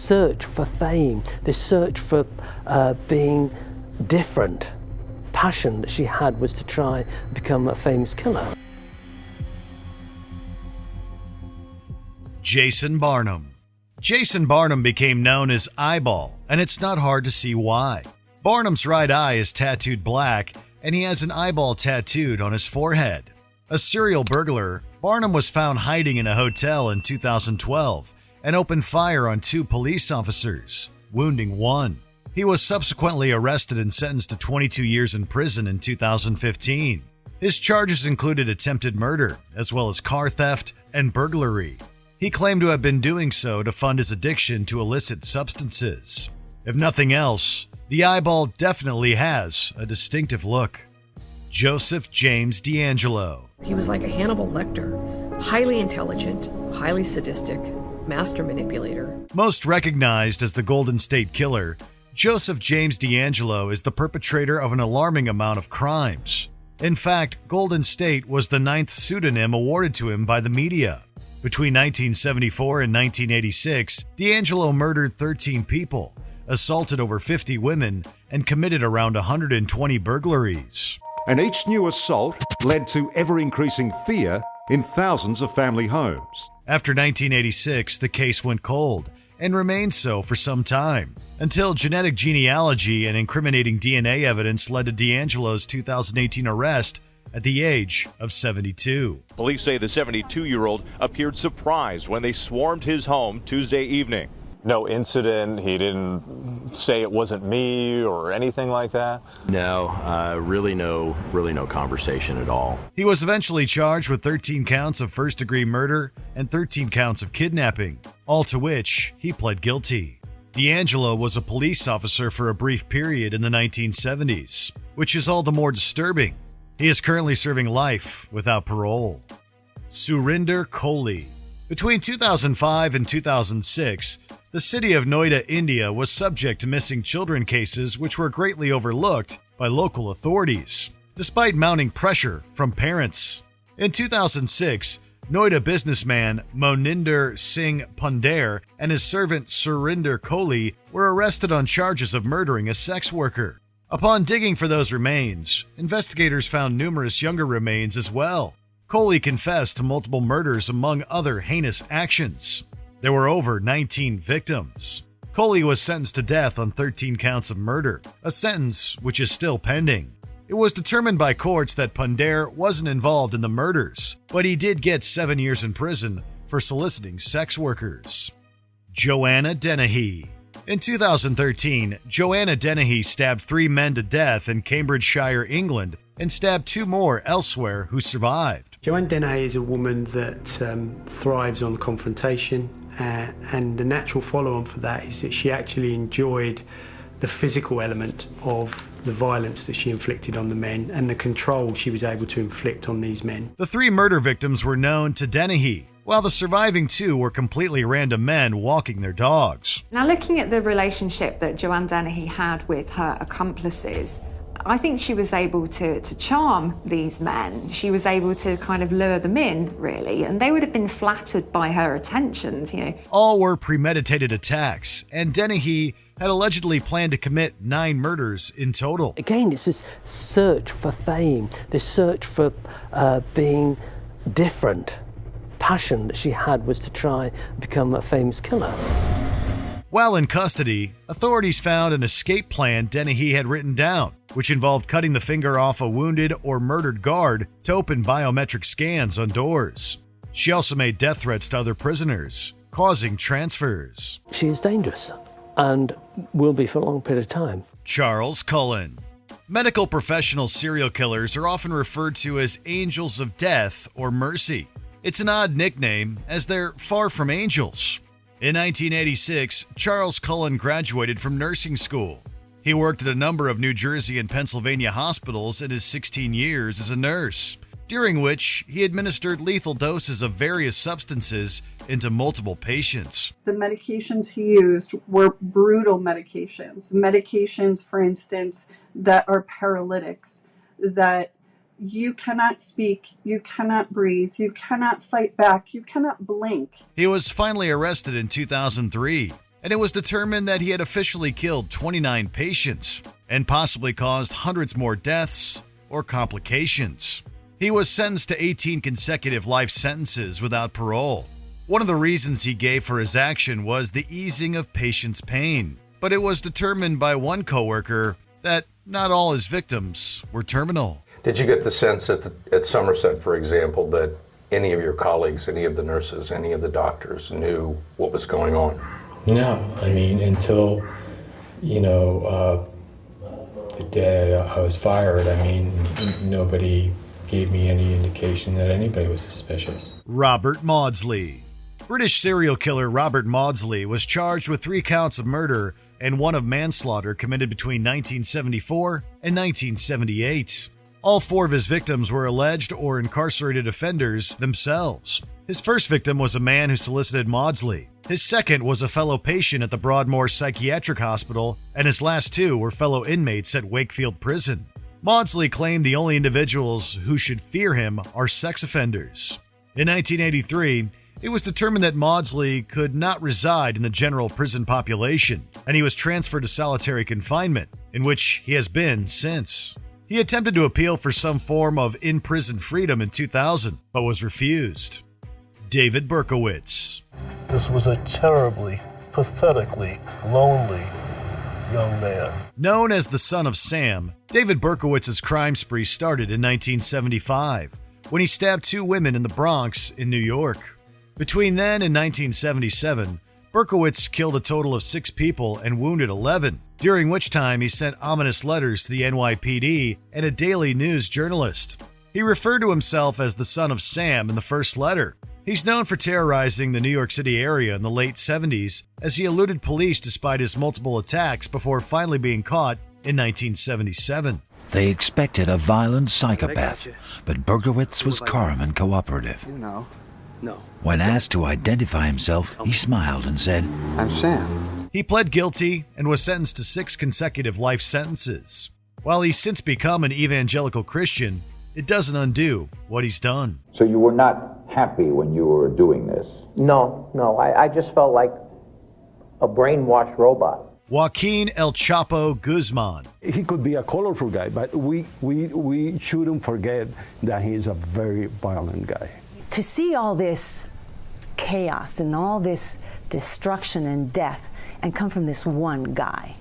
search for fame, this search for being different. Passion that she had was to try and become a famous killer. Jason Barnum. Jason Barnum became known as Eyeball, and it's not hard to see why. Barnum's right eye is tattooed black, and he has an eyeball tattooed on his forehead. A serial burglar, Barnum was found hiding in a hotel in 2012 and opened fire on 2 police officers, wounding 1. He was subsequently arrested and sentenced to 22 years in prison in 2015. His charges included attempted murder, as well as car theft and burglary. He claimed to have been doing so to fund his addiction to illicit substances. If nothing else, the eyeball definitely has a distinctive look. Joseph James DeAngelo. He was like a Hannibal Lecter, highly intelligent, highly sadistic, master manipulator. Most recognized as the Golden State Killer, Joseph James DeAngelo is the perpetrator of an alarming amount of crimes. In fact, Golden State was the 9th pseudonym awarded to him by the media. Between 1974 and 1986, DeAngelo murdered 13 people, assaulted over 50 women, and committed around 120 burglaries. And each new assault led to ever-increasing fear in thousands of family homes. After 1986, the case went cold, and remained so for some time, until genetic genealogy and incriminating DNA evidence led to DeAngelo's 2018 arrest at the age of 72. Police say the 72-year-old appeared surprised when they swarmed his home Tuesday evening. No incident, he didn't say it wasn't me or anything like that? No, really no conversation at all. He was eventually charged with 13 counts of first-degree murder and 13 counts of kidnapping, all to which he pled guilty. DeAngelo was a police officer for a brief period in the 1970s, which is all the more disturbing. He is currently serving life without parole. Surinder Kohli. Between 2005 and 2006, the city of Noida, India was subject to missing children cases which were greatly overlooked by local authorities, despite mounting pressure from parents. In 2006, Noida businessman Moninder Singh Pandher and his servant Surinder Kohli were arrested on charges of murdering a sex worker. Upon digging for those remains, investigators found numerous younger remains as well. Kohli confessed to multiple murders among other heinous actions. There were over 19 victims. Kohli was sentenced to death on 13 counts of murder, a sentence which is still pending. It was determined by courts that Pandher wasn't involved in the murders, but he did get 7 years in prison for soliciting sex workers. Joanna Dene. In 2013, Joanna Dene stabbed 3 men to death in Cambridgeshire, England, and stabbed 2 more elsewhere who survived. Joanna Dene is a woman that thrives on confrontation, and the natural follow-on for that is that she actually enjoyed the physical element of the violence that she inflicted on the men and the control she was able to inflict on these men. The 3 murder victims were known to Dene, while the surviving 2 were completely random men walking their dogs. Now, looking at the relationship that Joanna Dene had with her accomplices, I think she was able to charm these men. She was able to kind of lure them in, really, and they would have been flattered by her attentions, you know. All were premeditated attacks, and Dene had allegedly planned to commit 9 murders in total. Again, it's this search for fame, this search for being different. Passion that she had was to try and become a famous killer. While in custody, authorities found an escape plan Dene had written down, which involved cutting the finger off a wounded or murdered guard to open biometric scans on doors. She also made death threats to other prisoners, causing transfers. She is dangerous and will be for a long period of time. Charles Cullen. Medical professional serial killers are often referred to as angels of death or mercy. It's an odd nickname, as they're far from angels. In 1986, Charles Cullen graduated from nursing school. He worked at a number of New Jersey and Pennsylvania hospitals in his 16 years as a nurse, during which he administered lethal doses of various substances into multiple patients. The medications he used were brutal medications. Medications, for instance, that are paralytics, that you cannot speak, you cannot breathe, you cannot fight back, you cannot blink. He was finally arrested in 2003. and it was determined that he had officially killed 29 patients and possibly caused hundreds more deaths or complications. He was sentenced to 18 consecutive life sentences without parole. One of the reasons he gave for his action was the easing of patients' pain, but it was determined by one coworker that not all his victims were terminal. Did you get the sense at Somerset, for example, that any of your colleagues, any of the nurses, any of the doctors knew what was going on? No, I mean, until, the day I was fired, I mean, nobody gave me any indication that anybody was suspicious. Robert Modley. British serial killer Robert Modley was charged with 3 counts of murder and 1 of manslaughter committed between 1974 and 1978. All 4 of his victims were alleged or incarcerated offenders themselves. His first victim was a man who solicited Modley. His second was a fellow patient at the Broadmoor Psychiatric Hospital, and his last 2 were fellow inmates at Wakefield Prison. Modley claimed the only individuals who should fear him are sex offenders. In 1983, it was determined that Modley could not reside in the general prison population, and he was transferred to solitary confinement, in which he has been since. He attempted to appeal for some form of in-prison freedom in 2000, but was refused. David Berkowitz. This was a terribly, pathetically lonely young man. Known as the Son of Sam, David Berkowitz's crime spree started in 1975, when he stabbed 2 women in the Bronx in New York. Between then and 1977, Berkowitz killed a total of 6 people and wounded 11, during which time he sent ominous letters to the NYPD and a daily news journalist. He referred to himself as the Son of Sam in the first letter. He's known for terrorizing the New York City area in the late 70s, as he eluded police despite his multiple attacks before finally being caught in 1977. They expected a violent psychopath, but Berkowitz was calm and cooperative. No. When asked to identify himself, he smiled and said, I'm Sam. He pled guilty and was sentenced to 6 consecutive life sentences. While he's since become an evangelical Christian, it doesn't undo what he's done. So you were not happy when you were doing this? No. I just felt like a brainwashed robot. Joaquín El Chapo Guzmán. He could be a colorful guy, but we shouldn't forget that he's a very violent guy. To see all this chaos and all this destruction and death and come from this one guy,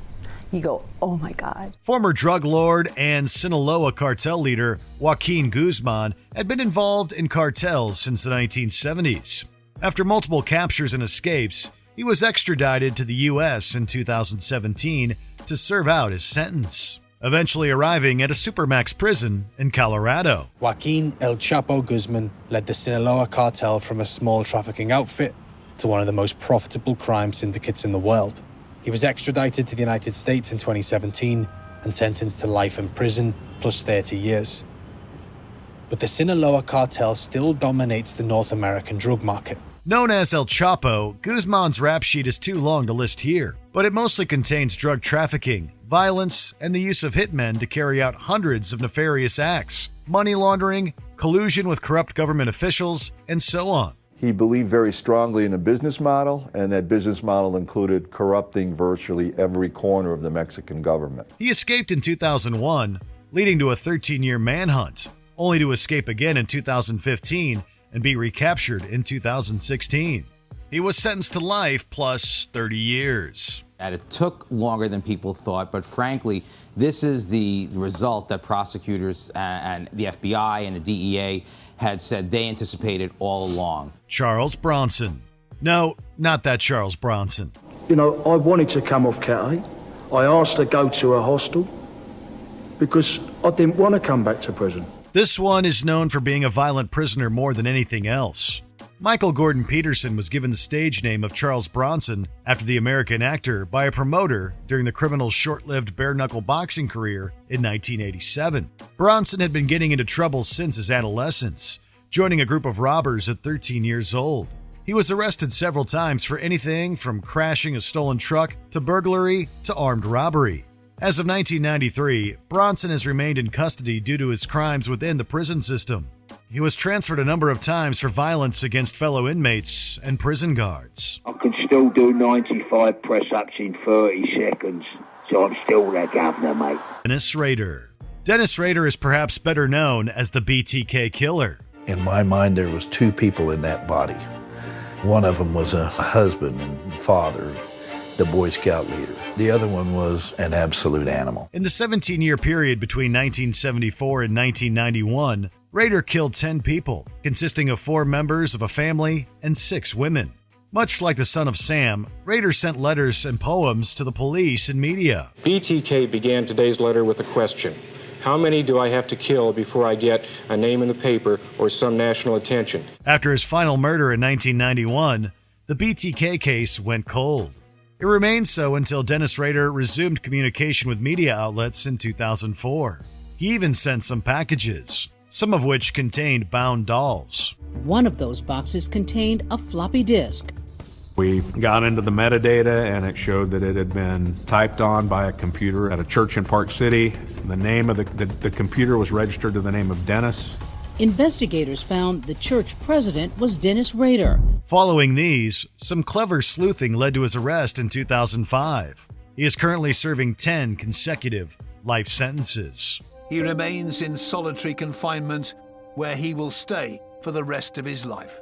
you go, oh my God. Former drug lord and Sinaloa cartel leader Joaquín Guzmán had been involved in cartels since the 1970s. After multiple captures and escapes, he was extradited to the U.S. in 2017 to serve out his sentence, eventually arriving at a supermax prison in Colorado. Joaquín El Chapo Guzmán led the Sinaloa cartel from a small trafficking outfit to one of the most profitable crime syndicates in the world. He was extradited to the United States in 2017 and sentenced to life in prison plus 30 years. But the Sinaloa cartel still dominates the North American drug market. Known as El Chapo, Guzmán's rap sheet is too long to list here, but it mostly contains drug trafficking, violence, and the use of hitmen to carry out hundreds of nefarious acts, money laundering, collusion with corrupt government officials, and so on. He believed very strongly in a business model, and that business model included corrupting virtually every corner of the Mexican government. He escaped in 2001, leading to a 13-year manhunt, only to escape again in 2015 and be recaptured in 2016. He was sentenced to life plus 30 years. That it took longer than people thought, but frankly, this is the result that prosecutors and the FBI and the DEA had said they anticipated all along. Charles Bronson. No, not that Charles Bronson. You know, I wanted to come off Cat A. I asked to go to a hostel because I didn't want to come back to prison. This one is known for being a violent prisoner more than anything else. Michael Gordon Peterson was given the stage name of Charles Bronson after the American actor by a promoter during the criminal's short-lived bare-knuckle boxing career in 1987. Bronson had been getting into trouble since his adolescence, joining a group of robbers at 13 years old. He was arrested several times for anything from crashing a stolen truck to burglary to armed robbery. As of 1993, Bronson has remained in custody due to his crimes within the prison system. He was transferred a number of times for violence against fellow inmates and prison guards. I'm still do 95 press-ups in 30 seconds. So I'm still their governor, mate. Dennis Rader. Dennis Rader is perhaps better known as the BTK killer. In my mind, there was two people in that body. One of them was a husband and father, the Boy Scout leader. The other one was an absolute animal. In the 17-year period between 1974 and 1991, Rader killed 10 people, consisting of 4 members of a family and 6 women. Much like the son of Sam, Rader sent letters and poems to the police and media. BTK began today's letter with a question. How many do I have to kill before I get a name in the paper or some national attention? After his final murder in 1991, the BTK case went cold. It remained so until Dennis Rader resumed communication with media outlets in 2004. He even sent some packages, some of which contained bound dolls. One of those boxes contained a floppy disk. We got into the metadata and it showed that it had been typed on by a computer at a church in Park City. The name of the computer was registered to the name of Dennis. Investigators found the church president was Dennis Rader. Following these, some clever sleuthing led to his arrest in 2005. He is currently serving 10 consecutive life sentences. He remains in solitary confinement where he will stay for the rest of his life.